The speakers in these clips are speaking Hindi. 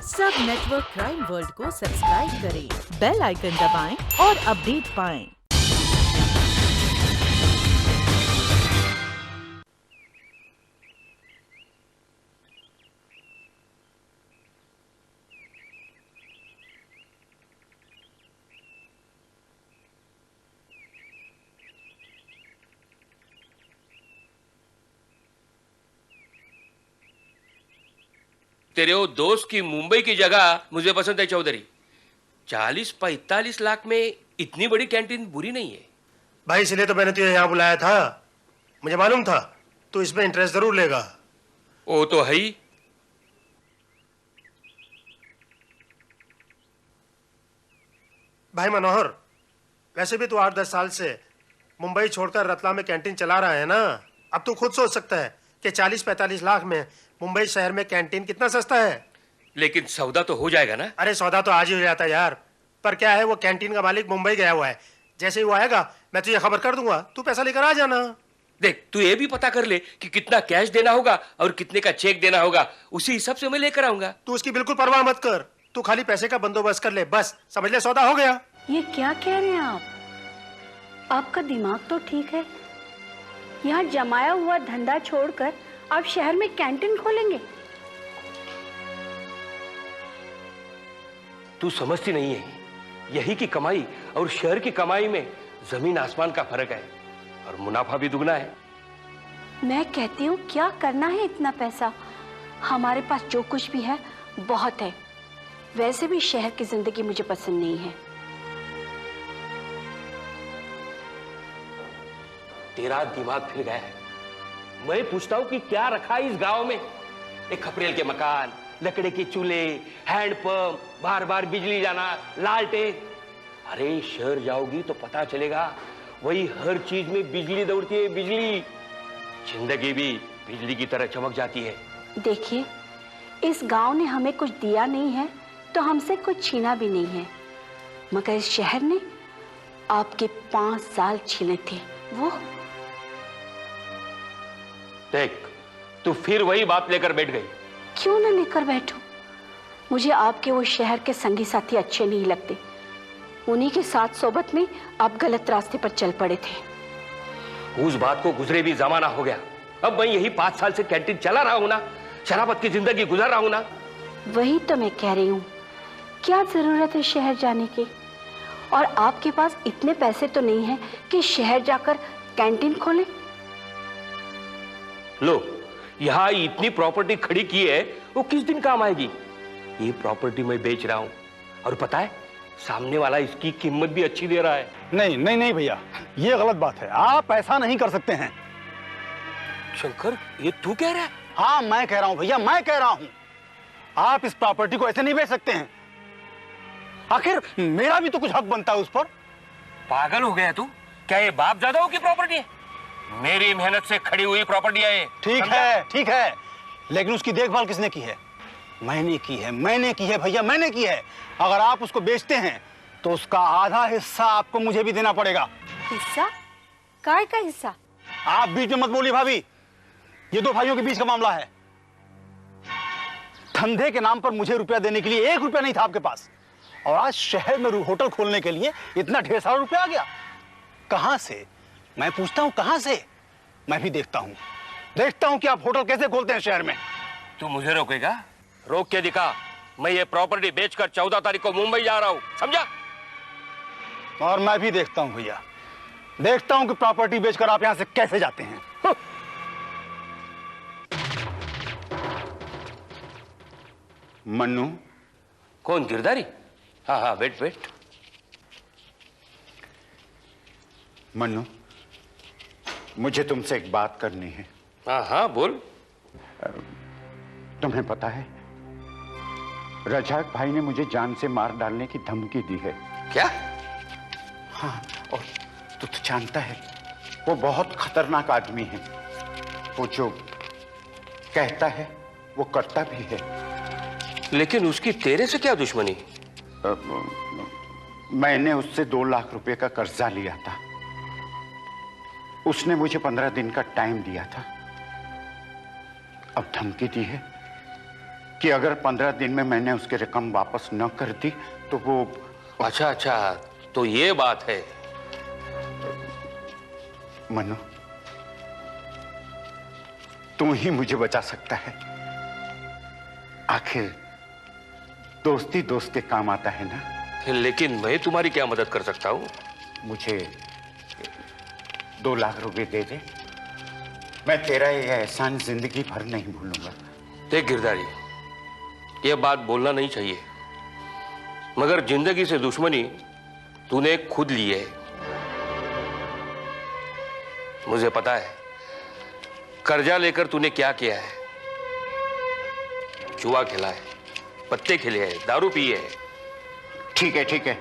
सब नेटवर्क क्राइम वर्ल्ड को सब्सक्राइब करें, बेल आइकन दबाएं और अपडेट पाएं। तेरे वो दोस्त की मुंबई की जगह मुझे पसंद है चौधरी। 40-45 लाख में इतनी बड़ी कैंटीन बुरी नहीं है भाई, इसलिए तो मैंने तुझे यहाँ बुलाया था। मुझे मालूम था तू इसमें इंटरेस्ट जरूर लेगा। वो तो है ही। भाई मनोहर, वैसे भी तू 8-10 साल से मुंबई छोड़कर रतलाम में कैंटीन चला रहा है ना। अब तू खुद सोच सकता है कि 40-45 लाख में मुंबई शहर में कैंटीन कितना सस्ता है। लेकिन सौदा तो हो जाएगा ना। अरे सौदा तो आज ही हो जाता है यार, पर क्या है, वो कैंटीन का मालिक मुंबई गया हुआ है। जैसे ही वो आएगा मैं तुझे खबर कर दूंगा, तू पैसा लेकर आ जाना। देख, तू ये भी पता कर ले कि कितना कैश देना होगा और कितने का चेक देना होगा। उसी हिसाब से मैं लेकर आऊंगा। तू उसकी बिल्कुल परवाह मत कर, तू खाली पैसे का बंदोबस्त कर ले, बस समझ ले, सौदा हो गया। ये क्या कह रहे हैं आप? आपका दिमाग तो ठीक है। यहाँ जमाया हुआ धंधा छोड़कर आप शहर में कैंटीन खोलेंगे? तू समझती नहीं है, यही की कमाई और शहर की कमाई में जमीन आसमान का फर्क है और मुनाफा भी दुगना है। मैं कहती हूँ क्या करना है इतना पैसा? हमारे पास जो कुछ भी है बहुत है। वैसे भी शहर की जिंदगी मुझे पसंद नहीं है। तेरा दिमाग फिर गया है। मैं पूछता हूं कि क्या रखा है इस गांव में? एक खपरेल के मकान, लकड़े के चूल्हे, हैंडपंप, बार बार बिजली जाना, लालटेन। अरे शहर जाओगी तो पता चलेगा, वही हर चीज में बिजली दौड़ती है, बिजली। जिंदगी भी बिजली की तरह चमक जाती है। देखिए, इस गांव ने हमें कुछ दिया नहीं है तो हमसे कुछ छीना भी नहीं है, मगर इस शहर ने आपके 5 साल छीने थे। वो देख, तू फिर वही बात लेकर बैठ गई। क्यों ना लेकर बैठूं? मुझे आपके वो शहर के संगी साथी अच्छे नहीं लगते। उन्हीं के साथ सोबत में आप गलत रास्ते पर चल पड़े थे। उस बात को गुजरे भी जमाना हो गया। अब मैं यही 5 साल से कैंटीन चला रहा हूं ना, शराबत की जिंदगी गुजार रहा हूं ना। वही तो मैं कह रही हूँ, क्या जरूरत है शहर जाने की? और आपके पास इतने पैसे तो नहीं है कि शहर जाकर कैंटीन खोलें। लो, यहाँ इतनी प्रॉपर्टी खड़ी की है, वो किस दिन काम आएगी? ये प्रॉपर्टी मैं बेच रहा हूँ और पता है, सामने वाला इसकी कीमत भी अच्छी दे रहा है। नहीं नहीं नहीं भैया, ये गलत बात है। आप ऐसा नहीं कर सकते हैं। शंकर, ये तू कह रहा है? हाँ, मैं कह रहा हूँ भैया, मैं कह रहा हूँ। आप इस प्रॉपर्टी को ऐसे नहीं बेच सकते हैं। आखिर मेरा भी तो कुछ हक बनता है उस पर। पागल हो गया तू? क्या ये बाप दादाओं की प्रॉपर्टी है? मेरी मेहनत से खड़ी हुई प्रॉपर्टी है। ठीक है, लेकिन उसकी देखभाल किसने की है? मैंने की है भैया, मैंने की है। अगर आप उसको बेचते हैं तो उसका आधा हिस्सा आपको मुझे भी देना पड़ेगा। हिस्सा? काय का हिस्सा? आप बीच में मत बोलिए भाभी, ये 2 भाइयों के बीच का मामला है। धंधे के नाम पर मुझे रुपया देने के लिए 1 रुपया नहीं था आपके पास, और आज शहर में होटल खोलने के लिए इतना ढेर सारा रुपया आ गया। कहां से? मैं पूछता हूं, कहां से? मैं भी देखता हूं कि आप होटल कैसे खोलते हैं शहर में। तू मुझे रोकेगा? रोक के दिखा। मैं ये प्रॉपर्टी बेचकर 14 तारीख को मुंबई जा रहा हूं, समझा? और मैं भी देखता हूं भैया, देखता हूं कि प्रॉपर्टी बेचकर आप यहां से कैसे जाते हैं। मन्नू। कौन? गिरधारी? हाँ हाँ, वेट। मन्नू, मुझे तुमसे एक बात करनी है। हाँ हाँ, बोल। तुम्हें पता है, रजाक भाई ने मुझे जान से मार डालने की धमकी दी है। क्या? हाँ, और तू तो जानता है वो बहुत खतरनाक आदमी है। वो जो कहता है वो करता भी है। लेकिन उसकी तेरे से क्या दुश्मनी? मैंने उससे 2 लाख रुपए का कर्जा लिया था। उसने मुझे 15 दिन का टाइम दिया था। अब धमकी दी है कि अगर 15 दिन में मैंने उसकी रकम वापस न कर दी तो वो। अच्छा अच्छा, तो ये बात है। मनु, तू ही मुझे बचा सकता है। आखिर दोस्ती दोस्त के काम आता है ना। लेकिन मैं तुम्हारी क्या मदद कर सकता हूँ? मुझे 2 लाख रुपए दे दे, मैं तेरा ये एहसान जिंदगी भर नहीं भूलूंगा। देख गिरधारी, ये बात बोलना नहीं चाहिए, मगर जिंदगी से दुश्मनी तूने खुद ली है। मुझे पता है कर्जा लेकर तूने क्या किया है। जुआ खेला है, पत्ते खेले हैं, दारू पी है। ठीक है ठीक है,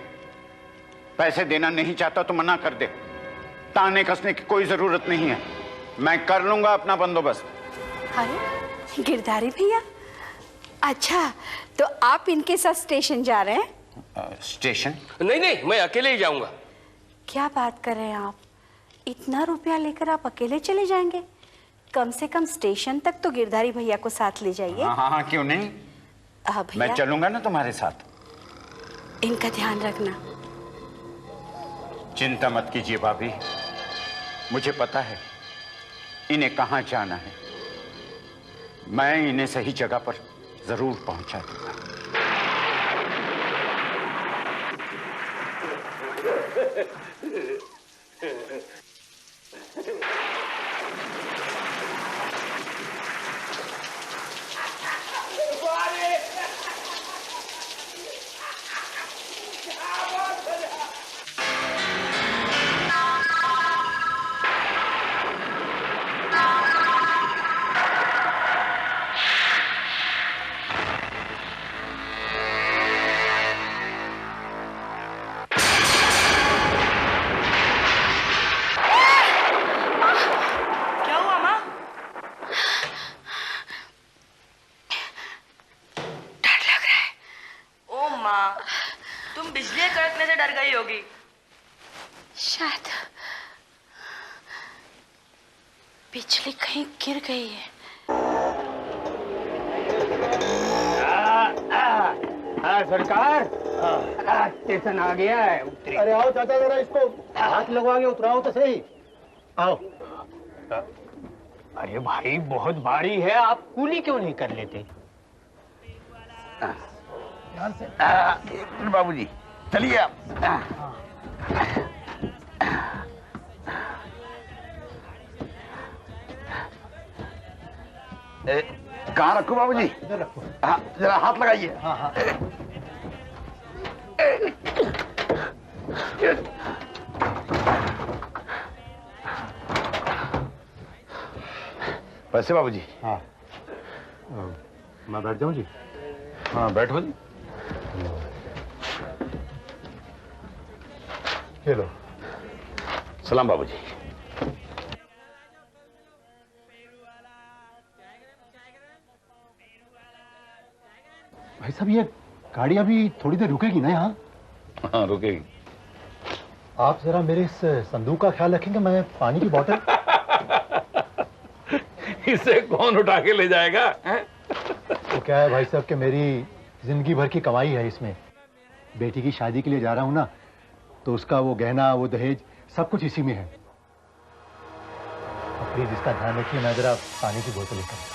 पैसे देना नहीं चाहता तो मना कर दे। ताने कसने की कोई जरूरत नहीं है, मैं कर लूंगा अपना बंदोबस्त। अरे गिरधारी भैया, अच्छा तो आप इनके साथ स्टेशन जा रहे हैं? स्टेशन? नहीं नहीं, मैं अकेले ही जाऊंगा। क्या बात कर रहे हैं आप? इतना रुपया लेकर आप अकेले चले जाएंगे? कम से कम स्टेशन तक तो गिरधारी भैया को साथ ले जाइए। हाँ हाँ, क्यों नहीं, मैं चलूंगा ना तुम्हारे साथ। इनका ध्यान रखना। चिंता मत कीजिए भाभी, मुझे पता है इन्हें कहाँ जाना है। मैं इन्हें सही जगह पर जरूर पहुंचा दूंगा। तुम बिजली कड़कने से डर गई होगी। शायद बिजली कहीं गिर गई है। सरकार, स्टेशन आ गया है। अरे आओ चाचा, जरा इसको हाथ लगवा के उतराओ तो सही। आओ। अरे भाई बहुत भारी है, आप कूली क्यों नहीं कर लेते? बाबूजी चलिए आप। कहाँ रखो बाबूजी? इधर रखो। हाँ, जरा हाथ लगाइए। हाँ हाँ। पैसे बाबूजी? हाँ, मैं बैठ जाऊं जी? हाँ बैठो जी। ये लो। सलाम बाबूजी। भाई साहब, ये गाड़ी अभी थोड़ी देर रुकेगी ना यहाँ? हाँ रुकेगी। आप जरा मेरे इस संदूक का ख्याल रखेंगे, मैं पानी की बोतल। इसे कौन उठा के ले जाएगा? तो क्या है भाई साहब कि मेरी जिंदगी भर की कमाई है इसमें। बेटी की शादी के लिए जा रहा हूँ ना, तो उसका वो गहना, वो दहेज, सब कुछ इसी में है। प्लीज इसका ध्यान रखिए, मैं जरा पानी की बोतल लेकर आता हूं।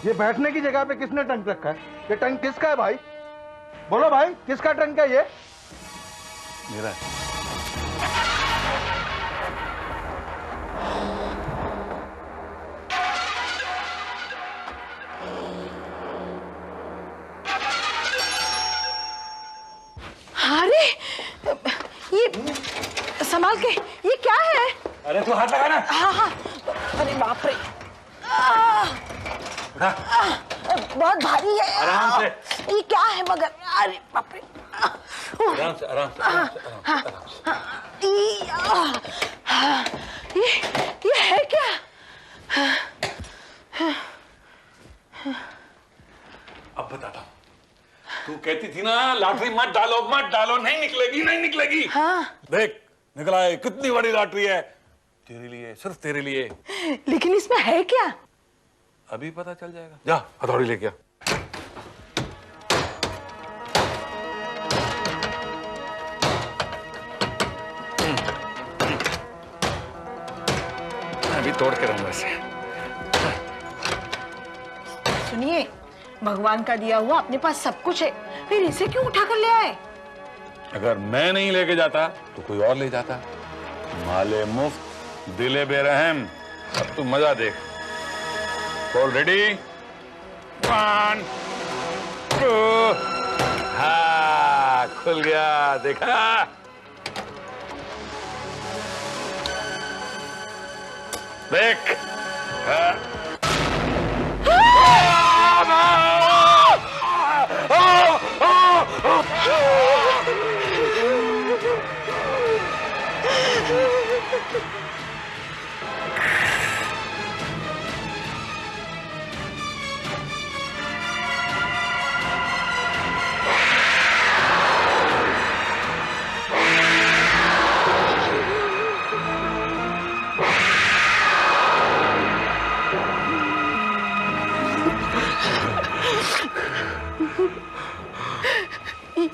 ये बैठने की जगह पे किसने टंक रखा है? ये टंक किसका है भाई? बोलो भाई, किसका टंक है ये? मेरा है। अरे तू हाथ लगा ना। हाँ हाँ। अरे बाप रे, बहुत भारी है। आराम से। ये क्या है मगर? अरे बाप रे। आराम से आराम से आराम से। ये है क्या? अब बताता हूँ। तू कहती थी ना लॉटरी मत डालो, नहीं निकलेगी, नहीं निकलेगी। हाँ। देख निकला है, कितनी बड़ी लॉटरी है तेरे लिए, सिर्फ तेरे लिए। लेकिन इसमें है क्या? अभी पता चल जाएगा। जा हथौड़ी लेके आ। मैं अभी तोड़ के रहूंगा इसे। सुनिए, भगवान का दिया हुआ अपने पास सब कुछ है, फिर इसे क्यों उठा कर ले आए? अगर मैं नहीं लेके जाता तो कोई और ले जाता। माले मुफ्त दिले बेरहम। अब तू मजा देख। ऑलरेडी 1 2। हाँ खुल गया, देखा? देख। हाँ।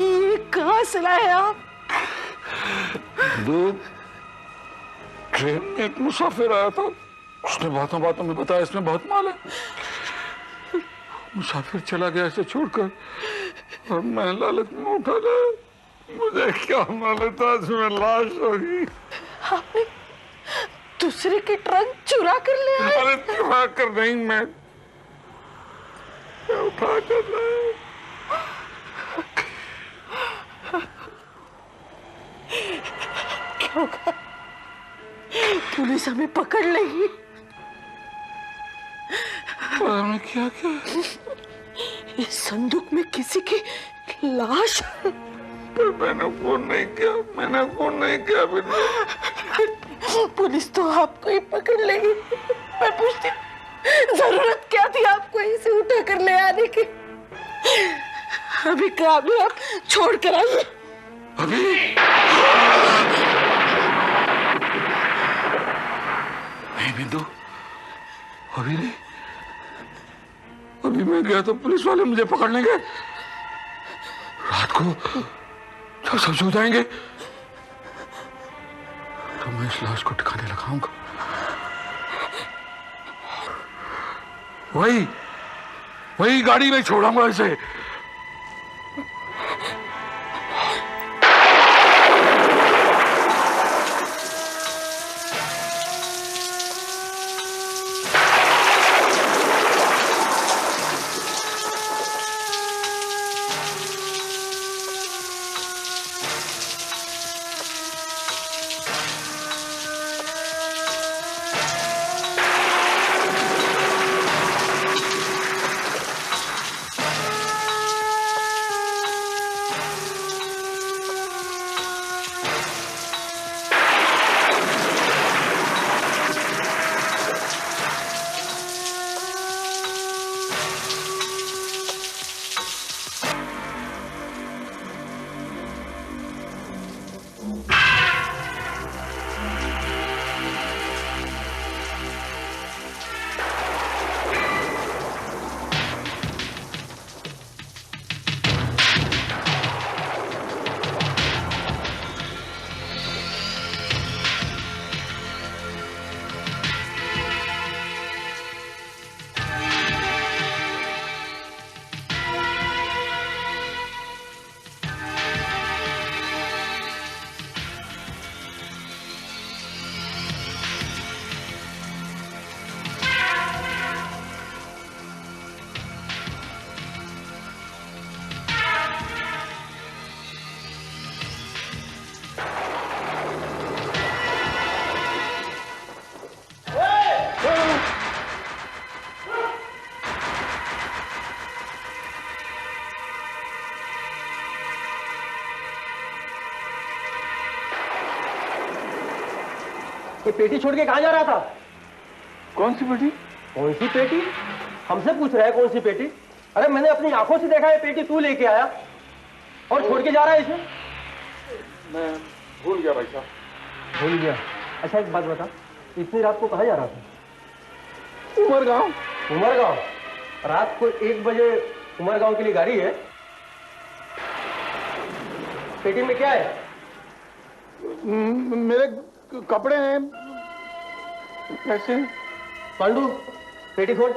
ये कहाँ से लाए आप? ट्रेन में एक मुसाफिर आया था, उसने बातों बातों में बताया इसमें बहुत माल है। मुसाफिर चला गया इसे छोड़कर और मैं लालच में उठा लाया। मुझे क्या मालूम था इसमें लाश होगी। आपने दूसरे की ट्रक चुरा कर ले आए? अरे चुरा कर नहीं, मैं उठा कर लाया। क्या होगा? पुलिस हमें पकड़ लेगी। मैंने क्या किया? इस संदूक में किसी की लाश है। पर मैंने फोन नहीं किया बिल्कुल। पुलिस तो आपको ही पकड़ लेगी। मैं पूछती हूँ, जरूरत क्या थी आपको इसे उठा कर ले आने की? अभी का अभी आप छोड़ कर आइए। अभी नहीं बिंदु, अभी नहीं। अभी मैं गया तो पुलिस वाले मुझे पकड़ लेंगे। रात को जब सब सो जाएंगे तो मैं इस लाश को ठिकाने लगाऊंगा। वही गाड़ी में छोड़ूंगा इसे। ये पेटी छोड़ के कहाँ जा रहा था? कौन सी पेटी? कौन सी पेटी? हमसे पूछ रहा है कौन सी पेटी? अरे मैंने अपनी आंखों से देखा है पेटी तू लेके आया और छोड़ के जा रहा है इसे। मैं भूल गया भाई साहब। भूल गया? अच्छा एक बात बता, इतनी रात को कहाँ जा रहा था? उमरगांव। उमरगांव? रात को 1 बजे उमरगांव के लिए गाड़ी है? पेटी में क्या है? मेरे कपड़े हैं। कैसे? पांडू पेटी खोल।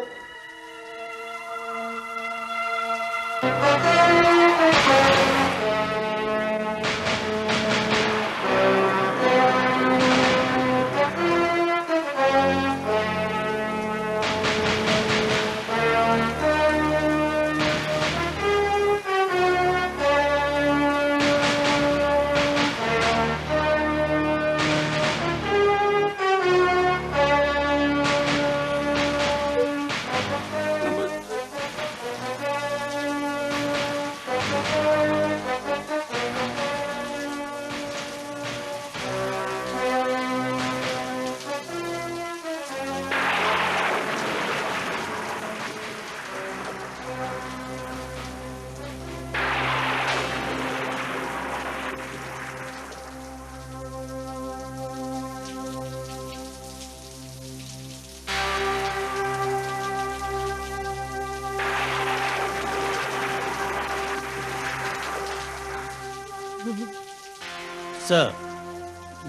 सर,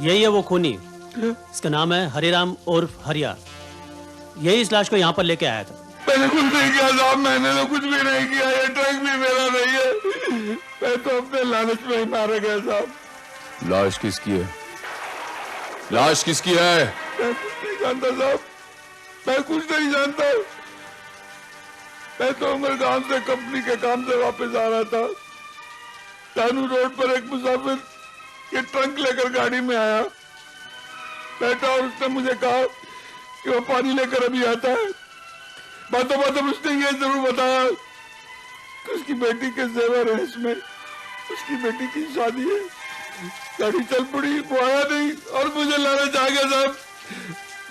यही है वो खूनी। इसका नाम है हरिराम उर्फ हरिया। यही इस लाश को यहाँ पर लेके आया था। मैंने कुछ नहीं किया साहब, मैंने तो कुछ भी नहीं किया। ये ट्रक भी मेरा नहीं है। मैं तो अपने लालच में ही मारा गया साहब। लाश किसकी है? लाश किसकी है? मैं कुछ नहीं जानता साहब, मैं कुछ नहीं जानता। मैं तो उमरगांव से कंपनी के काम से वापस आ रहा था। तानू रोड पर एक मुसाफिर ये ट्रंक लेकर गाड़ी में आया, बैठा और उसने मुझे कहा कि वो पानी लेकर अभी आता है। बातों बातों उसने ये जरूर बताया कि उसकी बेटी के जेवर है इसमें, उसकी बेटी की शादी है। गाड़ी चल पड़ी, वो आया नहीं और मुझे लालच आ गया साहब।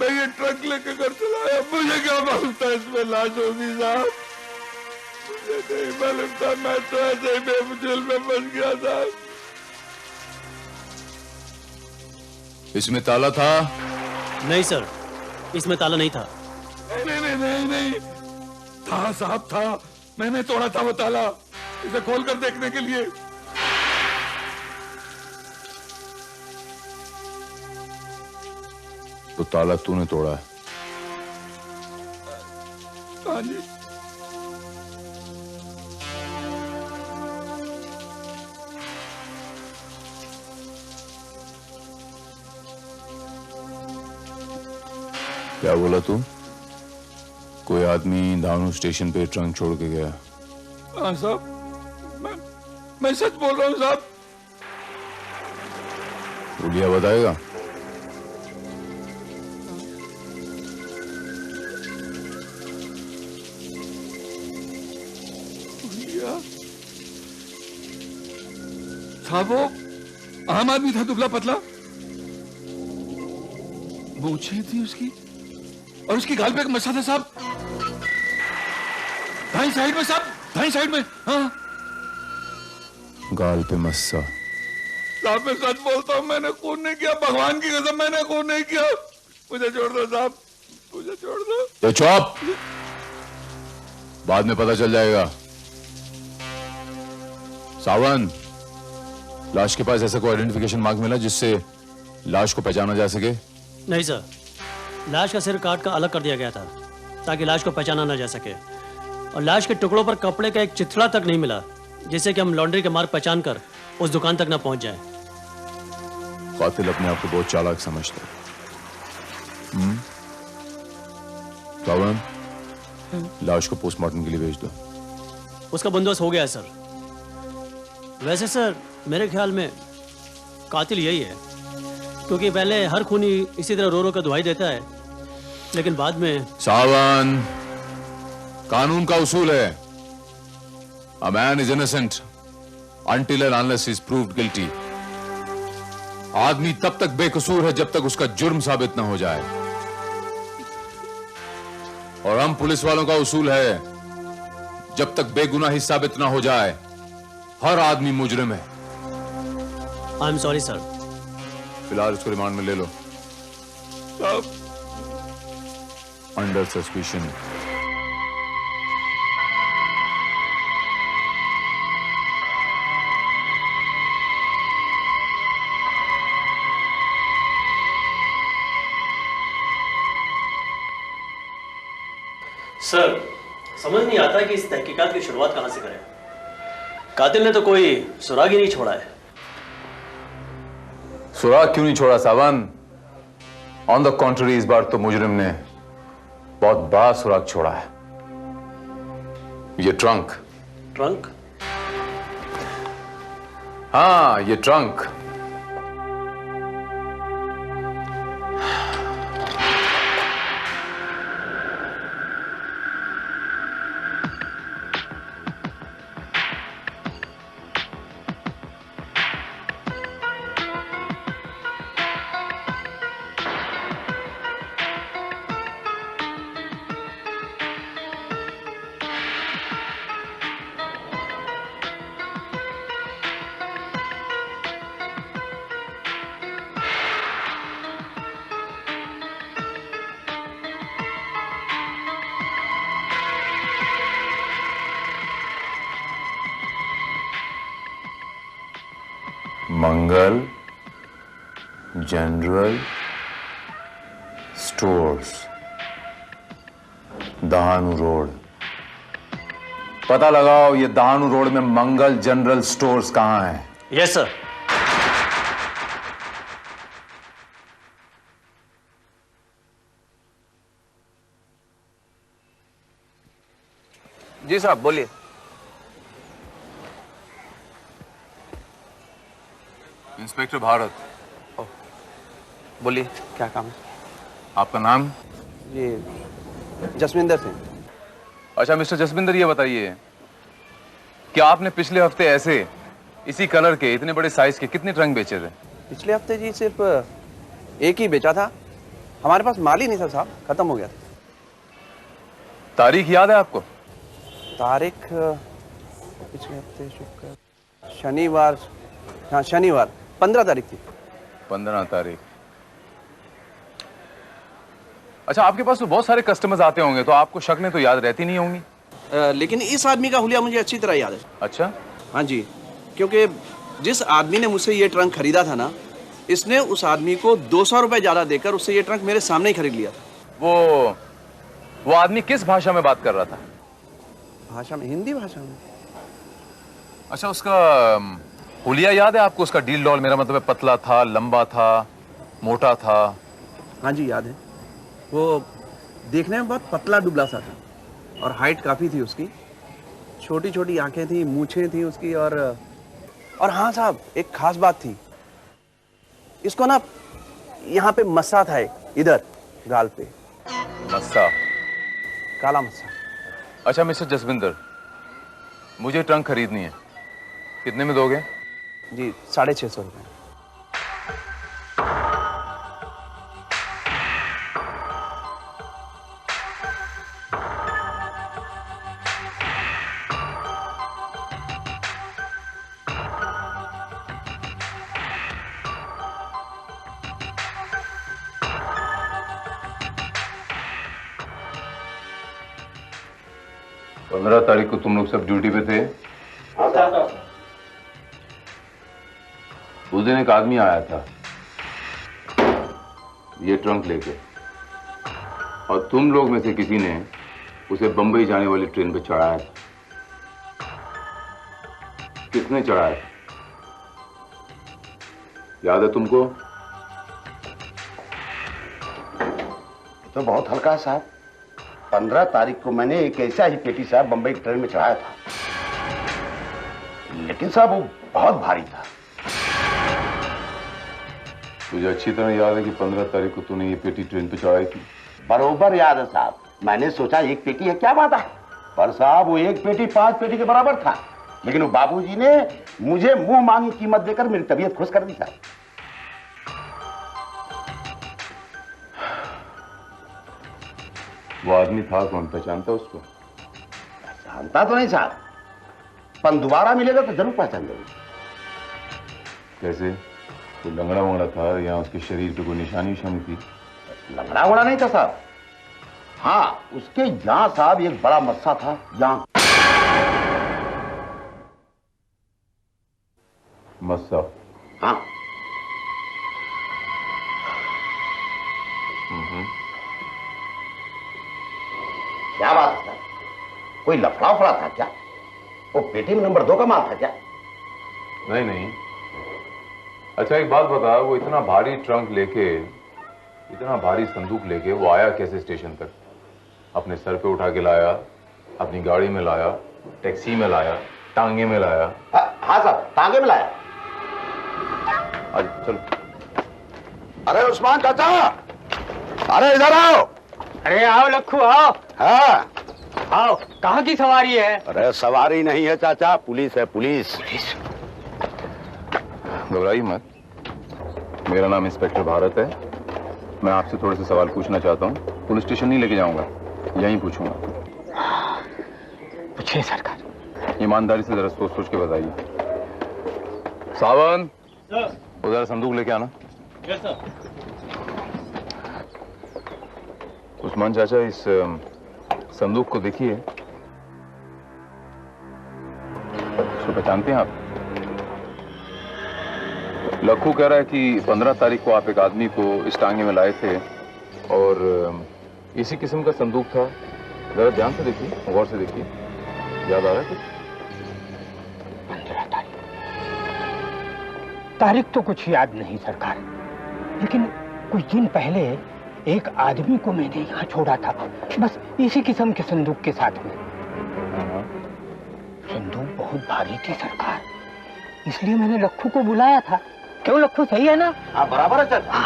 मैं ये ट्रक लेकर घर चला आया। मुझे क्या मालूम था इसमें लाश होगी साहब, मुझे नहीं मालूम था। मैं तो ऐसे ही बेमुझिल में फंस गया साहब। इसमें ताला था? नहीं सर, इसमें ताला नहीं था। नहीं नहीं नहीं नहीं, था साहब था। मैंने तोड़ा था वो ताला, इसे खोलकर देखने के लिए। तो ताला तूने तोड़ा है? हाँ जी। क्या बोला तू? कोई आदमी दानू स्टेशन पे ट्रंक छोड़ के गया? हाँ साहब, मैं सच बोल रहा हूँ साहब। उलिया बताएगा? साहब वो आम आदमी था, दुबला पतला, मूछें थी उसकी और उसकी गाल पे एक मस्सा था साहब, दाईं साइड में साहब, दाईं साइड में। हाँ, गाल पे मस्सा। साहब मैं सच बोलता हूँ, मैंने खून नहीं किया, भगवान की कसम मैंने खून नहीं किया। मुझे छोड़ दो साहब, मुझे छोड़ दो। तो चुप, बाद में पता चल जाएगा। सावन, लाश के पास ऐसा कोई आइडेंटिफिकेशन मार्क मिला जिससे लाश को पहचाना जा सके? नहीं सर, लाश का सिर काट कर अलग कर दिया गया था ताकि लाश को पहचाना न जा सके, और लाश के टुकड़ों पर कपड़े का एक चिथड़ा तक नहीं मिला जिससे कि हम लॉन्ड्री के मार्ग पहचान कर उस दुकान तक न पहुंच जाए। कातिल अपने आप को बहुत चालाक समझता है। सावन, लाश को पोस्टमार्टम के लिए भेज दो। उसका बंदोबस्त हो गया है सर। वैसे सर मेरे ख्याल में कातिल यही है, क्योंकि पहले हर खूनी इसी तरह रो रो कर दुहाई देता है, लेकिन बाद में। सावन, कानून का उसूल है, a man is innocent until and unless he is proved guilty। आदमी तब तक बेकसूर है जब तक उसका जुर्म साबित न हो जाए। और हम पुलिस वालों का उसूल है, जब तक बेगुनाही साबित ना हो जाए हर आदमी मुजरिम है। I am sorry sir. फिलहाल इसको रिमांड में ले लो। Under suspicion. सर समझ नहीं आता कि इस तहकीकात की शुरुआत कहां से करें। कातिल ने तो कोई सुराग ही नहीं छोड़ा है। सुराग क्यों नहीं छोड़ा सावन? ऑन द कॉन्ट्ररी इस बार तो मुजरिम ने बहुत बड़ा सुराग छोड़ा है। ये ट्रंक। ट्रंक? हाँ, ये ट्रंक। मंगल जनरल स्टोर्स, दहानू रोड। पता लगाओ ये दहानू रोड में मंगल जनरल स्टोर्स कहां है। Yes sir. जी साहब बोलिए। इंस्पेक्टर भारत। बोलिए क्या काम है? आपका नाम? ये जसविंदर सिंह। अच्छा मिस्टर जसविंदर, ये बताइए कि आपने पिछले हफ्ते ऐसे इसी कलर के इतने बड़े साइज के कितने ट्रंक बेचे थे? पिछले हफ्ते जी सिर्फ एक ही बेचा था। हमारे पास माल ही नहीं था साहब, खत्म हो गया था। तारीख याद है आपको? तारीख पिछले हफ्ते शुक्र शनिवार, हाँ शनिवार 15 तारीख थी। 15 तारीख। अच्छा, आपके पास तो बहुत सारे कस्टमर्स आते होंगे, तो आपको शक्लें तो याद रहती नहीं होंगी। लेकिन इस आदमी का हुलिया मुझे अच्छी तरह याद है। अच्छा? हाँ जी, क्योंकि जिस आदमी ने मुझसे ये ट्रंक खरीदा था ना, इसने उस आदमी को 200 रुपए ज्यादा देकर उससे ये ट्रंक मेरे सामने ही खरीद लिया था। वो आदमी किस भाषा में बात कर रहा था? भाषा में, हिंदी भाषा में। अच्छा, उसका हुलिया याद है आपको? उसका डील डॉल, मेरा मतलब है पतला था, लंबा था, मोटा था? हाँ जी याद है। वो देखने में बहुत पतला दुबला सा था और हाइट काफी थी उसकी। छोटी छोटी आंखें थी, मूछें थी उसकी। और हाँ साहब, एक खास बात थी, इसको ना यहाँ पे मस्सा था, इधर गाल पे मस्सा, काला मस्सा। अच्छा मिस्टर जसविंदर, मुझे ट्रंक खरीदनी है, कितने में दोगे? जी 650 रुपये। पंद्रह तारीख को तुम लोग सब ड्यूटी पे थे? उस दिन एक आदमी आया था ये ट्रंक लेके, और तुम लोग में से किसी ने उसे बंबई जाने वाली ट्रेन पे चढ़ाया था। किसने चढ़ाया था, याद है तुमको? तो बहुत हल्का है साहब। 15 तारीख को मैंने एक ऐसा ही पेटी साहब बंबई की ट्रेन में चढ़ाया था, लेकिन साहब वो बहुत भारी था। तुझे अच्छी तरह याद है कि 15 तारीख को तूने ये पेटी ट्रेन पे चढ़ाई थी? बरोबर याद है साहब। मैंने सोचा एक पेटी है, क्या बात है, पर साहब वो एक पेटी 5 पेटी के बराबर था। लेकिन वो बाबूजी ने मुझे मुंह मांगी कीमत देकर मेरी तबीयत खुश कर दी साहब। वो आदमी था कौन, पहचानता उसको? जानता तो नहीं साहब, पर दोबारा मिलेगा तो जरूर पहचान जाएगी। कैसे? कोई लंगड़ा वंगड़ा था या उसके शरीर पे कोई निशानी थी? लंगड़ा वंगड़ा नहीं था साहब। हाँ, उसके यहाँ साहब एक बड़ा मस्सा था, यहाँ। मस्सा? हाँ। क्या बात है सर, कोई लफड़ा उफड़ा था क्या? वो पेटी में नंबर 2 का माल था क्या? नहीं नहीं। अच्छा एक बात बता, वो इतना भारी ट्रंक लेके, इतना भारी संदूक लेके वो आया कैसे स्टेशन तक? अपने सर पे उठा के लाया, अपनी गाड़ी में लाया, टैक्सी में लाया, टांगे में लाया? हाँ साहब, टांगे में लाया। चलो। अरे उस्मान चाचा, अरे इधर आओ। अरे आओ लक्खू आओ। हाँ आओ। कहाँ की सवारी है? अरे सवारी नहीं है चाचा, पुलिस है, पुलिस। घबराइए मत, मेरा नाम इंस्पेक्टर भारत है। मैं आपसे थोड़े से सवाल पूछना चाहता हूँ। पुलिस स्टेशन नहीं लेके जाऊंगा, यहीं पूछूंगा। पूछिए सरकार। ईमानदारी से जरा सोच सोच के बताइए। सावन, उधर संदूक लेके आना। उस्मान चाचा, इस संदूक को देखिए, इसको पहचानते हैं आप? लक्खू कह रहा है कि 15 तारीख को आप एक आदमी को इस टांगे में लाए थे और इसी किस्म का संदूक था। जरा ध्यान से देखिए, गौर से देखिए, याद आ रहा है कुछ? 15 तारीख। तारीख तो कुछ याद नहीं सरकार, लेकिन कुछ दिन पहले एक आदमी को मैंने यहाँ छोड़ा था, बस इसी किस्म के संदूक के साथ में। संदूक बहुत भारी थी सरकार, इसलिए मैंने लक्खू को बुलाया था। क्यों लक्खू, सही है ना? हाँ बराबर है चाचा।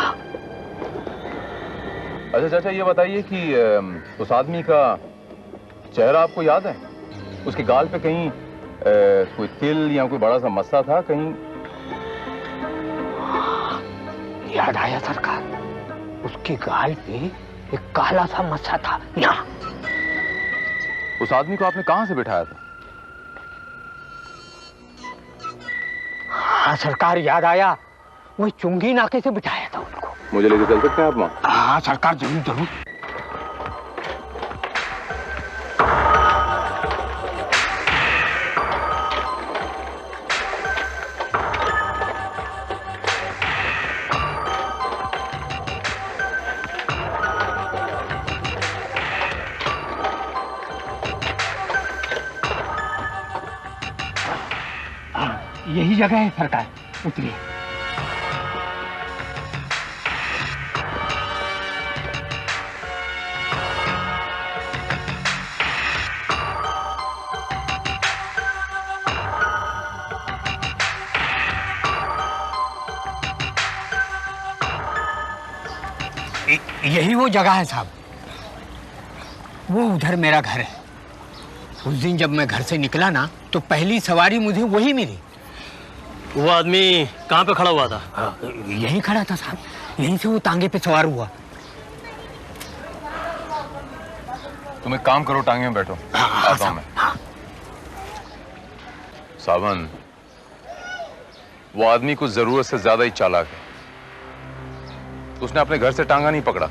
अच्छा चाचा, ये बताइए कि उस आदमी का चेहरा आपको याद है? उसके गाल पे कहीं कोई तिल या कोई बड़ा सा मस्सा था कहीं? याद आया सरकार, उसके गाल पे एक काला सा मस्सा था यहाँ। उस आदमी को आपने कहां से बिठाया था? हाँ सरकार, याद आया, वही चुंगी नाके से बिठाया था उनको। मुझे लेके चल सकते हैं आप वहां? हाँ सरकार, जरूर जरूर। यही जगह है सरकार, उतरिए। यही वो जगह है साहब, वो उधर मेरा घर है। उस दिन जब मैं घर से निकला ना, तो पहली सवारी मुझे वही मिली। वो आदमी कहाँ पे खड़ा हुआ था? यहीं खड़ा था साहब, यहीं से वो तांगे पे सवार हुआ। तुम एक काम करो, टांगे में बैठो, आता हूं मैं। सावन, वो आदमी कुछ जरूरत से ज्यादा ही चालाक है। उसने अपने घर से टांगा नहीं पकड़ा,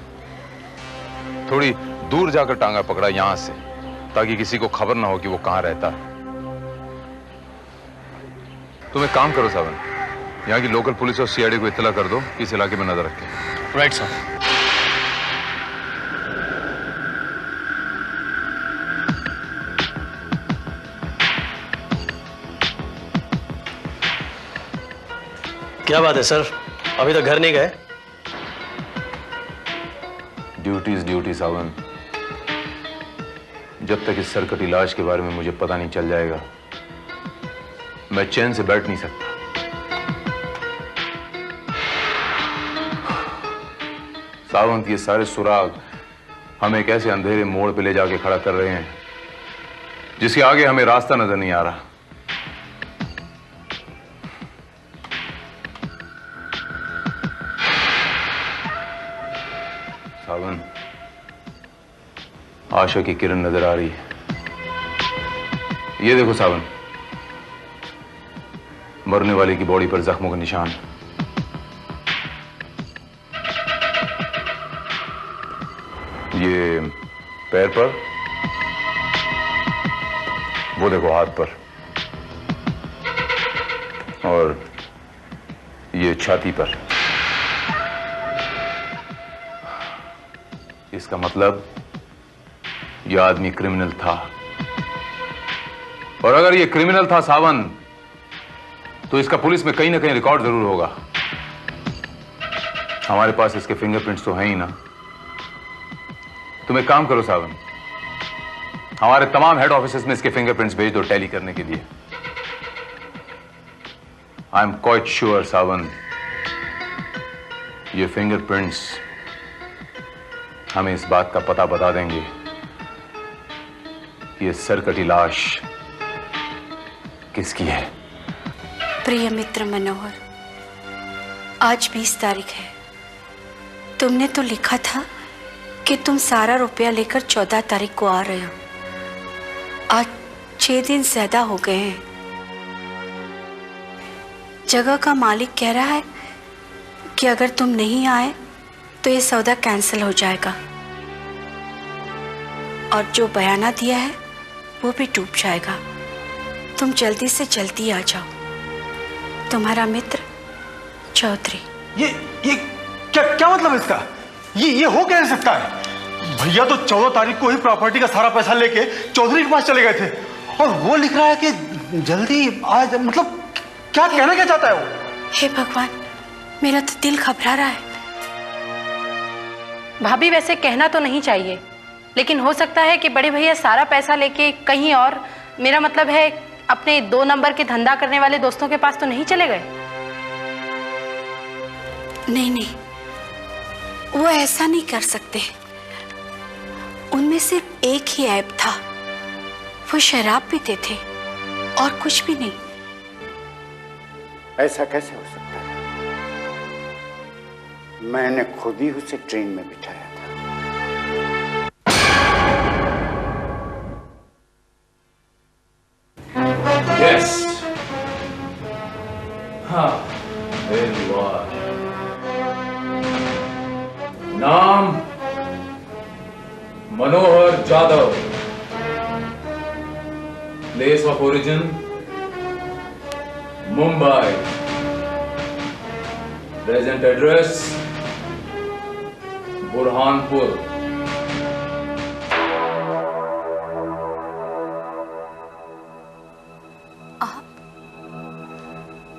थोड़ी दूर जाकर टांगा पकड़ा यहां से, ताकि किसी को खबर ना हो कि वो कहां रहता है। तुम एक काम करो सावन, यहाँ की लोकल पुलिस और सीआईडी को इत्तला कर दो कि इस इलाके में नजर रखें। Right sir. क्या बात है सर, अभी तक घर नहीं गए? ड्यूटी इज ड्यूटी सावन। जब तक इस सरकटी लाश के बारे में मुझे पता नहीं चल जाएगा, मैं चैन से बैठ नहीं सकता। सावंत, ये सारे सुराग हमें एक ऐसे अंधेरे मोड़ पे ले जाके खड़ा कर रहे हैं जिसके आगे हमें रास्ता नजर नहीं आ रहा। सावन, आशा की किरण नजर आ रही है। ये देखो सावन, मरने वाले की बॉडी पर जख्मों का निशान। ये पैर पर, वो देखो हाथ पर, और ये छाती पर। इसका मतलब यह आदमी क्रिमिनल था, और अगर ये क्रिमिनल था सावन, तो इसका पुलिस में कहीं ना कहीं रिकॉर्ड जरूर होगा। हमारे पास इसके फिंगरप्रिंट्स तो हैं ही ना। तुम एक काम करो सावन, हमारे तमाम हेड ऑफिसेस में इसके फिंगरप्रिंट्स भेज दो टैली करने के लिए। आई एम क्वाइट श्योर सावन, ये फिंगरप्रिंट्स हमें इस बात का पता बता देंगे कि ये सरकटी लाश किसकी है। प्रिय मित्र मनोहर, आज 20 तारीख है। तुमने तो लिखा था कि तुम सारा रुपया लेकर 14 तारीख को आ रहे हो। आज 6 दिन ज्यादा हो गए हैं। जगह का मालिक कह रहा है कि अगर तुम नहीं आए तो ये सौदा कैंसिल हो जाएगा, और जो बयाना दिया है वो भी डूब जाएगा। तुम जल्दी से जल्दी आ जाओ। तुम्हारा मित्र चौधरी। ये क्या मतलब इसका? ये हो कैसे सकता है? भैया तो 14 तारीख को ही प्रॉपर्टी का सारा पैसा लेके चौधरी के पास चले गए थे, और वो लिख रहा है कि जल्दी आज। मतलब क्या कहना क्या चाहता है वो? हे भगवान, मेरा तो दिल घबरा रहा है। भाभी, वैसे कहना तो नहीं चाहिए, लेकिन हो सकता है कि बड़े भैया सारा पैसा लेके कहीं और, मेरा मतलब है अपने 2 नंबर के धंधा करने वाले दोस्तों के पास तो नहीं चले गए। नहीं, वो ऐसा नहीं कर सकते। उनमें सिर्फ एक ही ऐप था, वो शराब पीते थे और कुछ भी नहीं। ऐसा कैसे हो सकता है? मैंने खुद ही उसे ट्रेन में बिठाया था। Yes. हाँ, there you are. नाम Manohar Jadhav, place of origin Mumbai, present address Burhanpur.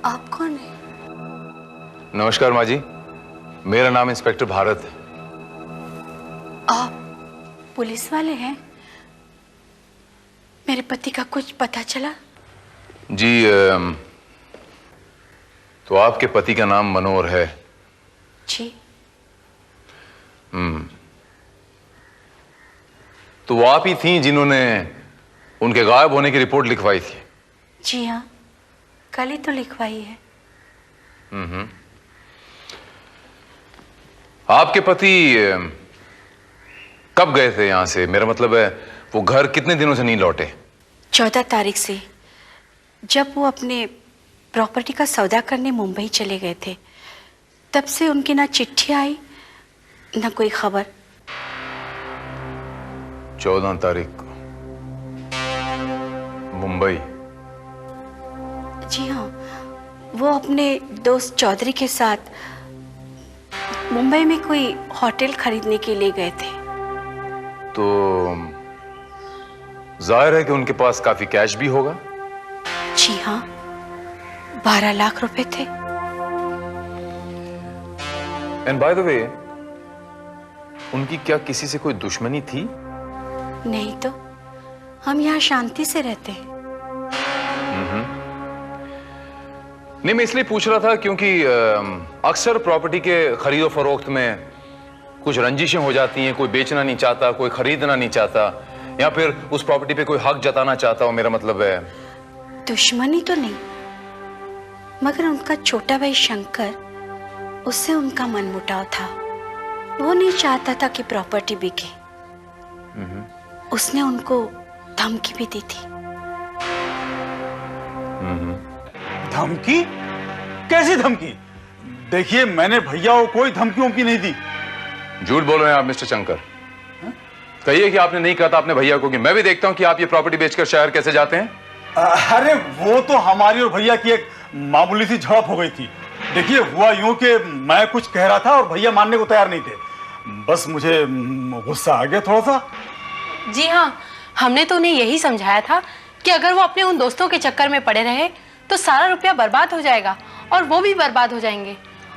आप कौन है? नमस्कार माँ जी, मेरा नाम इंस्पेक्टर भारत है। आप पुलिस वाले हैं? मेरे पति का कुछ पता चला? जी, तो आपके पति का नाम मनोहर है? जी। तो वो आप ही थी जिन्होंने उनके गायब होने की रिपोर्ट लिखवाई थी? जी हाँ, कल ही तो लिखवाई है। आपके पति कब गए थे यहां से? मेरा मतलब है वो घर कितने दिनों से नहीं लौटे? 14 तारीख से, जब वो अपने प्रॉपर्टी का सौदा करने मुंबई चले गए थे, तब से उनकी ना चिट्ठी आई ना कोई खबर। 14 तारीख को मुंबई? जी हाँ, वो अपने दोस्त चौधरी के साथ मुंबई में कोई होटल खरीदने के लिए गए थे। तो जाहिर है कि उनके पास काफी कैश भी होगा? जी हाँ, 12 लाख रुपए थे। एंड बाय द वे, उनकी क्या किसी से कोई दुश्मनी थी? नहीं तो, हम यहाँ शांति से रहते हैं। नहीं, मैं इसलिए पूछ रहा था क्योंकि अक्सर प्रॉपर्टी के खरीदो फरोख्त में कुछ रंजिशें हो जाती हैं। कोई बेचना नहीं चाहता, कोई खरीदना नहीं चाहता, या फिर उस प्रॉपर्टी पे कोई हक जताना चाहता हो। मेरा मतलब है दुश्मनी तो नहीं, मगर उनका छोटा भाई शंकर, उससे उनका मनमुटाव था। वो नहीं चाहता था कि प्रॉपर्टी बिके। उसने उनको धमकी भी दी थी। धमकी? कैसी धमकी? देखिए, मैंने भैया को कोई धमकी की नहीं दी। झूठ बोल रहे हैं आप मिस्टर शंकर। कहिए कि आपने नहीं कहा था अपने भैया को कि मैं भी देखता हूं कि आप ये प्रॉपर्टी बेचकर शहर कैसे जाते हैं। अरे वो तो हमारी और भैया की एक मामूली सी झड़प हो गई थी। देखिए, हुआ यूं कि मैं कुछ कह रहा था और भैया मानने को तैयार नहीं थे। बस मुझे गुस्सा आ गया थोड़ा सा। जी हाँ, हमने तो उन्हें यही समझाया था कि अगर वो अपने उन दोस्तों के चक्कर में पड़े रहे तो सारा रुपया बर्बाद हो जाएगा और वो भी बर्बाद हो जाएंगे,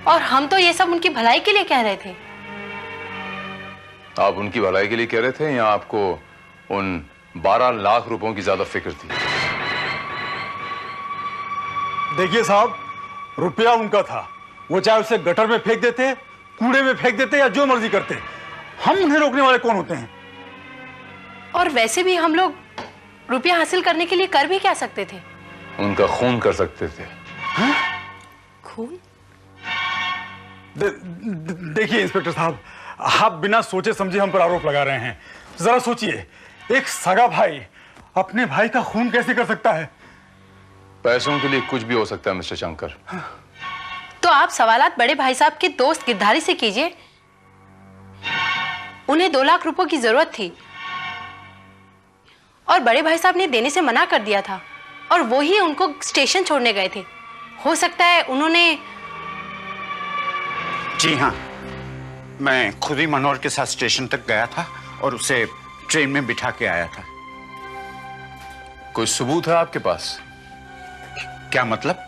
और हम तो ये सब उनकी भलाई के लिए कह रहे थे। आप उनकी भलाई के लिए कह रहे थे या आपको उन 12 लाख रुपयों की ज्यादा फिक्र थी? देखिए साहब, रुपया उनका था, वो चाहे उसे गटर में फेंक देते, कूड़े में फेंक देते या जो मर्जी करते, हम उन्हें रोकने वाले कौन होते हैं? और वैसे भी हम लोग रुपया हासिल करने के लिए कर भी क्या सकते थे? उनका खून कर सकते थे। खून? देखिए इंस्पेक्टर साहब, आप बिना सोचे समझे हम पर आरोप लगा रहे हैं। जरा सोचिए, एक सगा भाई अपने भाई का खून कैसे कर सकता है? पैसों के लिए कुछ भी हो सकता है मिस्टर शंकर। तो आप सवालात बड़े भाई साहब के दोस्त गिरधारी से कीजिए। उन्हें 2 लाख रुपयों की जरूरत थी और बड़े भाई साहब ने देने से मना कर दिया था, और वो ही उनको स्टेशन छोड़ने गए थे। हो सकता है उन्होंने। जी हाँ, मैं खुद ही मनोहर के साथ स्टेशन तक गया था और उसे ट्रेन में बिठा के आया था। कोई सबूत है आपके पास? क्या मतलब?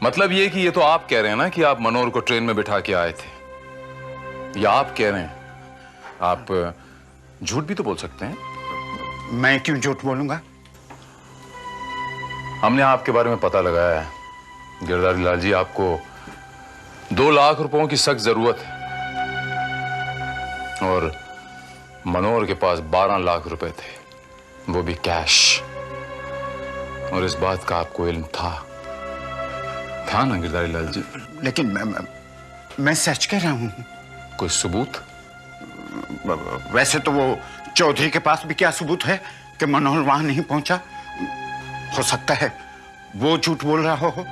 मतलब ये कि ये तो आप कह रहे हैं ना कि आप मनोहर को ट्रेन में बिठा के आए थे, या आप कह रहे हैं? आप झूठ भी तो बोल सकते हैं। मैं क्यों झूठ बोलूंगा? हमने आपके बारे में पता लगाया है गिरधारी लाल जी, आपको 2 लाख रुपयों की सख्त जरूरत है और मनोहर के पास 12 लाख रुपए थे, वो भी कैश। और इस बात का आपको इल्म था ना गिरधारी लाल जी? लेकिन मैं सच कह रहा हूं। कोई सबूत? वैसे तो वो चौधरी के पास भी क्या सबूत है कि मनोहर वहां नहीं पहुंचा? हो सकता है वो झूठ बोल रहा हो।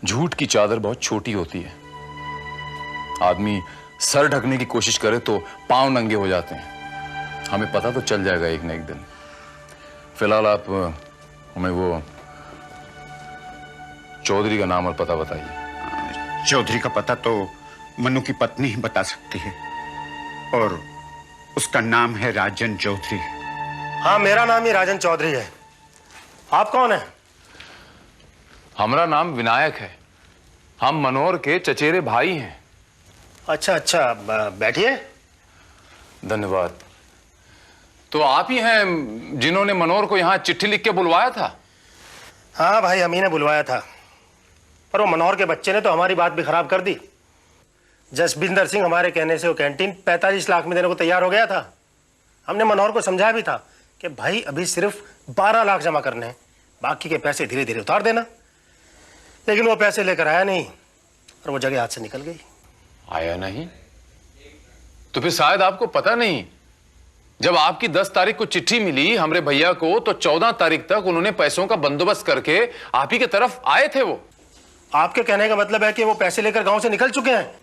झूठ की चादर बहुत छोटी होती है। आदमी सर ढकने की कोशिश करे तो पांव नंगे हो जाते हैं। हमें पता तो चल जाएगा एक न एक दिन। फिलहाल आप हमें वो चौधरी का नाम और पता बताइए। चौधरी का पता तो मनु की पत्नी ही बता सकती है, और उसका नाम है राजन चौधरी। हाँ, मेरा नाम ही राजन चौधरी है। आप कौन है? हमारा नाम विनायक है। हम मनोहर के चचेरे भाई हैं। अच्छा अच्छा, बैठिए। धन्यवाद। तो आप ही हैं जिन्होंने मनोहर को यहाँ चिट्ठी लिख के बुलवाया था? हाँ भाई, हम ही ने बुलवाया था, पर वो मनोहर के बच्चे ने तो हमारी बात भी खराब कर दी। जसबिंदर सिंह हमारे कहने से वो कैंटीन 45 लाख में देने को तैयार हो गया था। हमने मनोहर को समझाया भी था कि भाई अभी सिर्फ 12 लाख जमा करने हैं, बाकी के पैसे धीरे धीरे उतार देना। लेकिन वो पैसे लेकर आया नहीं और वो जगह हाथ से निकल गई। आया नहीं? तो फिर शायद आपको पता नहीं, जब आपकी 10 तारीख को चिट्ठी मिली हमरे भैया को, तो 14 तारीख तक उन्होंने पैसों का बंदोबस्त करके आप ही की तरफ आए थे। वो आपके कहने का मतलब है कि वो पैसे लेकर गांव से निकल चुके हैं?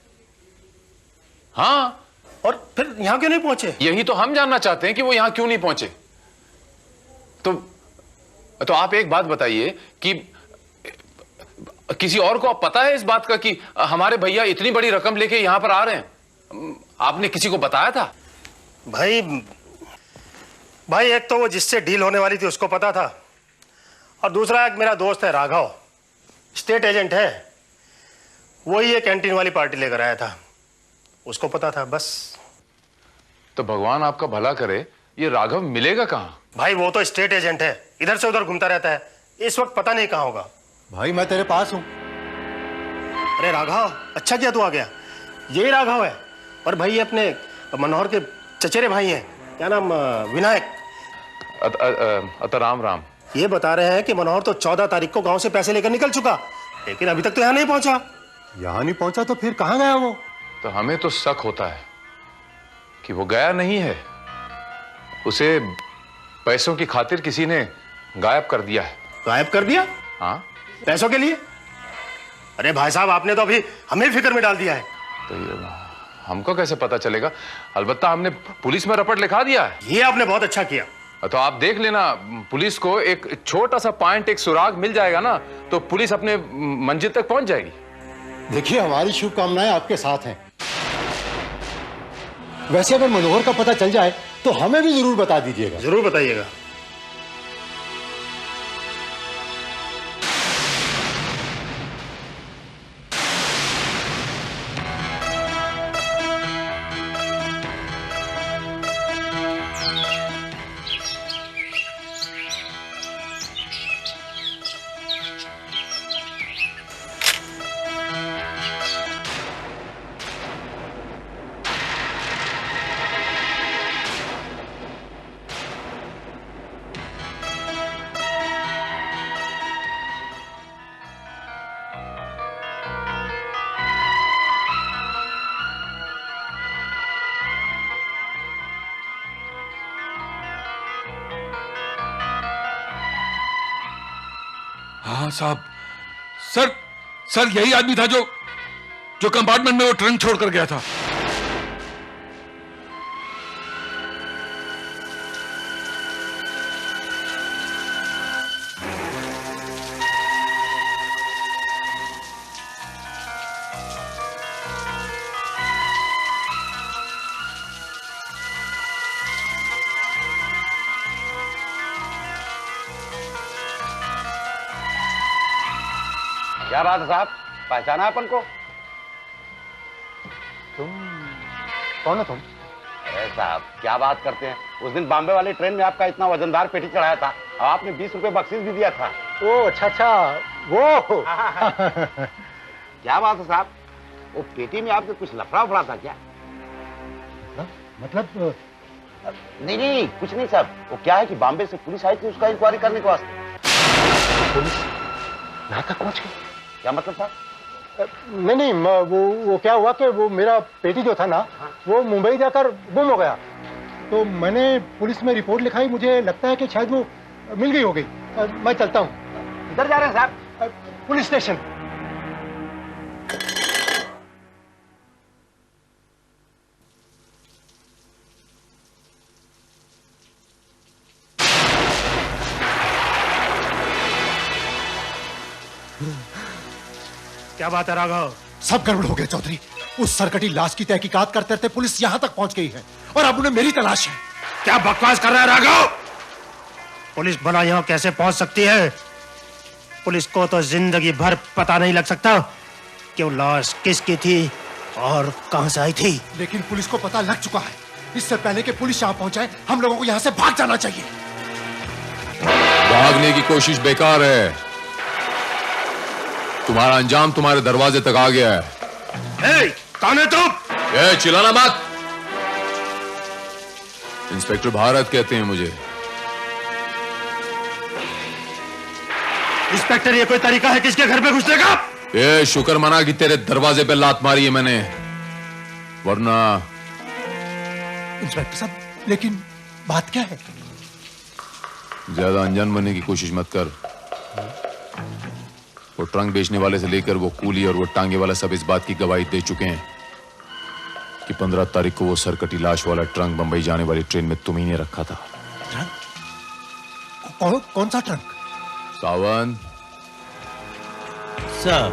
हाँ। और फिर यहां क्यों नहीं पहुंचे? यही तो हम जानना चाहते हैं कि वो यहां क्यों नहीं पहुंचे। तो आप एक बात बताइए कि किसी और को पता है इस बात का कि हमारे भैया इतनी बड़ी रकम लेके यहां पर आ रहे हैं? आपने किसी को बताया था? भाई एक तो वो जिससे डील होने वाली थी उसको पता था, और दूसरा एक मेरा दोस्त है राघव, स्टेट एजेंट है, वही ये कैंटीन वाली पार्टी लेकर आया था, उसको पता था बस। तो भगवान आपका भला करे, ये राघव मिलेगा कहां? भाई वो तो स्टेट एजेंट है, इधर से उधर घूमता रहता है, इस वक्त पता नहीं कहां होगा। भाई मैं तेरे पास हूं। अरे राघव, अच्छा किया तू आ गया। यही राघव है, और भाई अपने मनोहर के चचेरे भाई हैं, क्या नाम, विनायक। राम राम। ये बता रहे हैं कि मनोहर तो 14 तारीख को गांव से पैसे लेकर निकल चुका, लेकिन अभी तक तो यहाँ नहीं पहुंचा। यहाँ नहीं पहुंचा तो फिर कहाँ गया वो? तो हमें तो शक होता है कि वो गया नहीं है, उसे पैसों की खातिर किसी ने गायब कर दिया है। गायब कर दिया? हाँ। पैसों के लिए? अरे भाई साहब, आपने तो अभी हमें फिक्र में डाल दिया है। तो ये हमको कैसे पता चलेगा? अलबत्ता हमने पुलिस में रपट लिखा दिया है। ये आपने बहुत अच्छा किया। तो आप देख लेना, पुलिस को एक छोटा सा पॉइंट, एक सुराग मिल जाएगा ना, तो पुलिस अपने मंजिल तक पहुंच जाएगी। देखिए, हमारी शुभकामनाएं आपके साथ हैं। वैसे अगर मनोहर का पता चल जाए तो हमें भी जरूर बता दीजिएगा। जरूर बताइएगा। हाँ साहब, सर यही आदमी था जो कंपार्टमेंट में वो ट्रंक छोड़कर गया था। क्या बात है साहब, पहचाना अपन को? तुम कौन हो तुम? अरे साहब, क्या बात करते हैं, उस दिन बॉम्बे वाली ट्रेन में आपका इतना वजनदार पेटी चढ़ाया था और आपने 20 रुपए बख्शीश भी दिया था। ओ अच्छा, वो क्या बात है साहब, वो पेटी में आपके कुछ लफड़ा उफड़ा था क्या? मतलब नहीं, कुछ नहीं साहब। वो क्या है कि बॉम्बे से पुलिस आई थी उसका इंक्वायरी करने के वास्ते। पुलिस यहाँ तक पहुंच गई? क्या मतलब साहब? नहीं, वो क्या हुआ कि वो मेरा पेटी जो था ना, वो मुंबई जाकर गुम हो गया। तो मैंने पुलिस में रिपोर्ट लिखाई, मुझे लगता है कि शायद वो मिल गई होगी। मैं चलता हूँ। किधर जा रहे हैं साहब? Police station. क्या बात है राघव? सब गड़बड़ हो गया चौधरी। उस सरकटी लाश की तहकीकात करते करते पुलिस यहाँ तक पहुंच गई है और अब उन्हें मेरी तलाश है। क्या बकवास कर रहा है राघव? पुलिस भला यहाँ कैसे पहुंच सकती है? पुलिस को तो जिंदगी भर पता नहीं लग सकता कि वो लाश किसकी थी और कहां से आई थी। लेकिन पुलिस को पता लग चुका है। इससे पहले कि पुलिस यहाँ पहुंचे, हम लोगों को यहाँ से भाग जाना चाहिए। भागने की कोशिश बेकार है, तुम्हारा अंजाम तुम्हारे दरवाजे तक आ गया है। कौन है तुम? चिल्लाना मत। इंस्पेक्टर भारत कहते हैं मुझे। इंस्पेक्टर, ये कोई तरीका है किसके घर पे घुसने का? ये शुक्र मना कि तेरे दरवाजे पे लात मारी है मैंने, वरना। इंस्पेक्टर साहब, लेकिन बात क्या है? ज्यादा अनजान बनने की कोशिश मत कर। वो ट्रंक बेचने वाले से लेकर वो कूली और वो टांगे वाला सब इस बात की गवाही दे चुके हैं कि 15 तारीख को वो सरकटी लाश वाला ट्रंक बंबई जाने वाली ट्रेन में तुम ही ने रखा था। ट्रंक? कौन सा trunk? Sawan sir,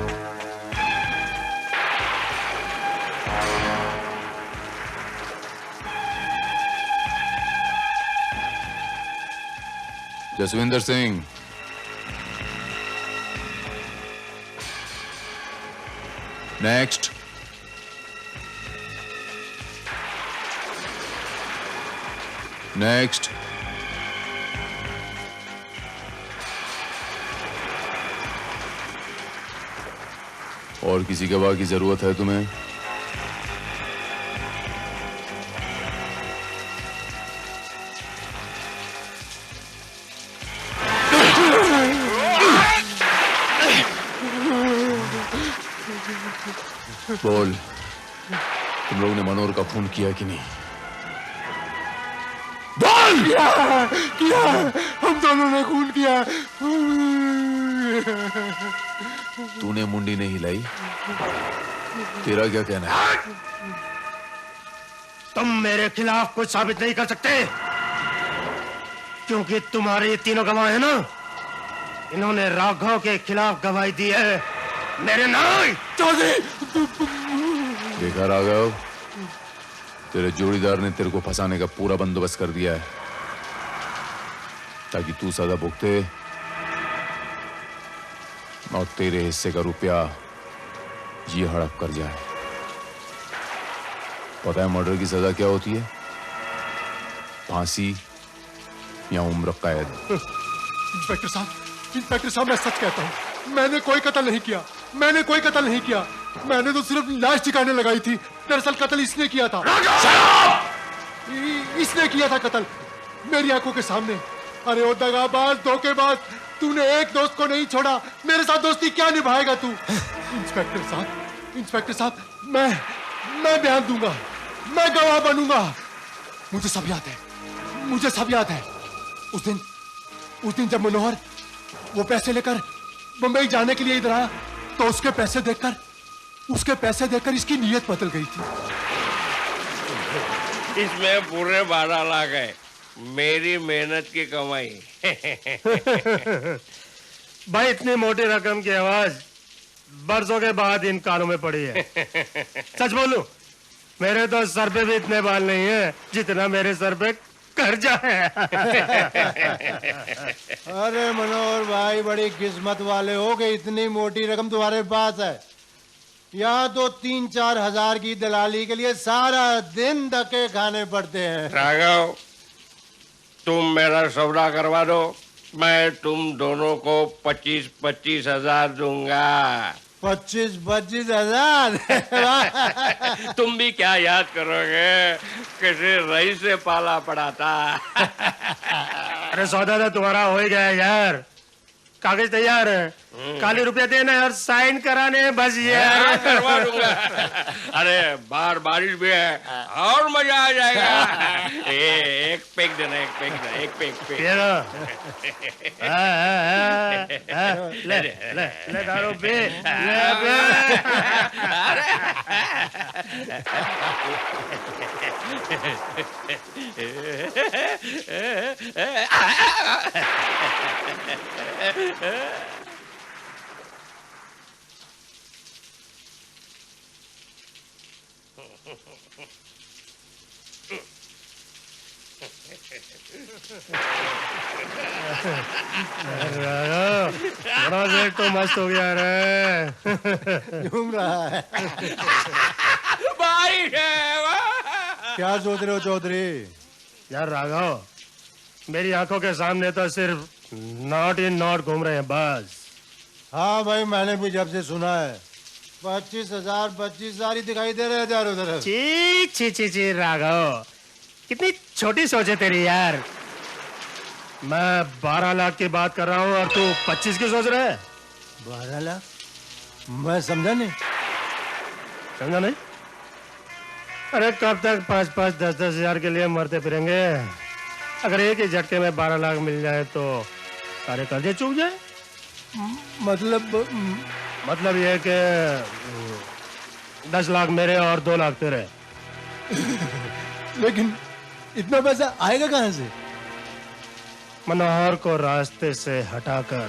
Jaswinder Singh, next. Next. और किसी गवाह की जरूरत है तुम्हें? बोल, तुम लोगों ने मनोहर का खून किया कि नहीं? बोल। किया हम दोनों ने खून किया। तूने मुंडी नहीं हिलाई, तेरा क्या कहना है? तुम मेरे खिलाफ कुछ साबित नहीं कर सकते, क्योंकि तुम्हारे ये तीनों गवाह हैं ना, इन्होंने राघव के खिलाफ गवाही दी है। मेरे नाम चौधरी। देखा राघव, तेरे जोड़ीदार ने तेरे को फंसाने का पूरा बंदोबस्त कर दिया है, ताकि तू सजा भुगते और तेरे हिस्से का रुपया ये हड़प कर जाए। पता है मर्डर की सजा क्या होती है? फांसी या उम्र कैद। इंस्पेक्टर साहब मैं सच कहता हूँ, मैंने कोई कत्ल नहीं किया, मैंने कोई कत्ल नहीं किया। मैंने तो सिर्फ लाश ठिकाने लगाई थी। दरअसल कत्ल इसने किया था। इसने किया था कत्ल मेरी आंखों के सामने। अरे ओ दगाबाज, धोखेबाज, तूने एक दोस्त को नहीं छोड़ा, मेरे साथ दोस्ती क्या निभाएगा तू? इंस्पेक्टर साहब मैं बयान दूंगा, मैं गवाह बनूंगा। मुझे सब याद है। उस दिन जब मनोहर वो पैसे लेकर मुंबई जाने के लिए इधर आया, तो उसके पैसे देखकर इसकी नीयत बदल गई थी। इसमें पूरे 12 लाख है, मेरी मेहनत की कमाई। भाई इतनी मोटी रकम की आवाज बरसों के बाद इन कानों में पड़ी है। सच बोलूं, मेरे तो सर पे भी इतने बाल नहीं है जितना मेरे सर पे कर्जा है। अरे मनोहर भाई, बड़ी किस्मत वाले हो गए, इतनी मोटी रकम तुम्हारे पास है। यहाँ तो 3-4 हजार की दलाली के लिए सारा दिन धक्के खाने पड़ते हैं। राघव, तुम मेरा सौदा करवा दो, मैं तुम दोनों को 25-25 हजार दूंगा। 25-25 हजार? तुम भी क्या याद करोगे, किसी रईस से पाला पड़ा था। अरे सौदा तो तुम्हारा हो ही गया यार, कागज तैयार है, खाली रुपया देना है और साइन कराने हैं बस यार। करवा दूंगा। अरे बाहर बारिश भी है और मजा आ जाएगा। एक पेग देना, एक पेग। ये लो। ले दारू पी, बड़ा सेठ तो मस्त हो गया रे। घूम रहा है। बारिश है। क्या सोच रहे हो चौधरी? यार राघव, मेरी आंखों के सामने तो सिर्फ नॉट इन नॉट घूम रहे हैं बस। हाँ भाई, मैंने भी जब से सुना है 25,000 ही दिखाई दे रहे हैं चारों तरफ। ची राघव, कितनी छोटी सोच है तेरी यार। मैं 12 लाख की बात कर रहा हूँ और तू 25 की सोच रहा है। 12 लाख? मैं समझा नहीं। अरे कब तक 5-5, 10-10 हजार के लिए मरते फिरेंगे? अगर एक ही झटके में 12 लाख मिल जाए तो सारे कर्जे चूक जाए। मतलब ये कि 10 लाख मेरे और 2 लाख तेरे। लेकिन इतना पैसा आएगा कहां से? मनोहर को रास्ते से हटाकर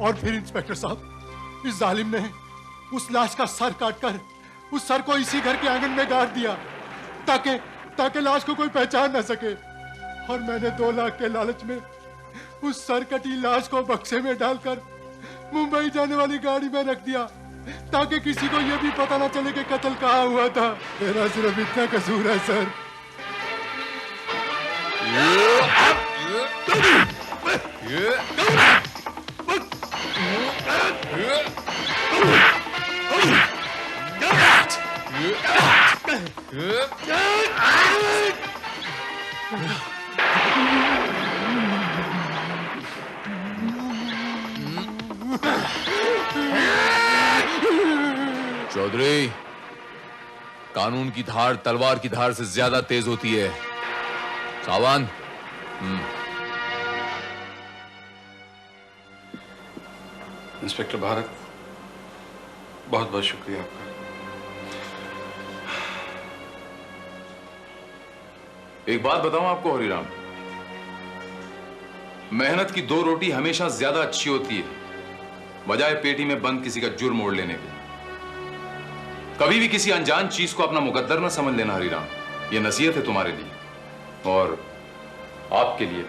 और फिर इंस्पेक्टर साहब, इस जालिम ने उस लाश का सर काटकर उस सर को इसी घर के आंगन में गाड़ दिया, ताकि ताकि लाश को कोई पहचान न सके। और मैंने 2 लाख के लालच में उस सरकटी लाश को बक्से में डालकर मुंबई जाने वाली गाड़ी में रख दिया, ताकि किसी को यह भी पता न चले कि कत्ल कहाँ हुआ था। मेरा सिर्फ इतना कसूर है सर। चौधरी, कानून की धार तलवार की धार से ज्यादा तेज होती है। सावधान। इंस्पेक्टर भारत, बहुत बहुत शुक्रिया आपका। एक बात बताऊं आपको हरिराम, मेहनत की 2 रोटी हमेशा ज्यादा अच्छी होती है बजाय पेटी में बंद किसी का जुर्म ओढ़ लेने के। कभी भी किसी अनजान चीज को अपना मुकद्दर ना समझ लेना हरिराम, यह नसीहत है तुम्हारे लिए और आपके लिए।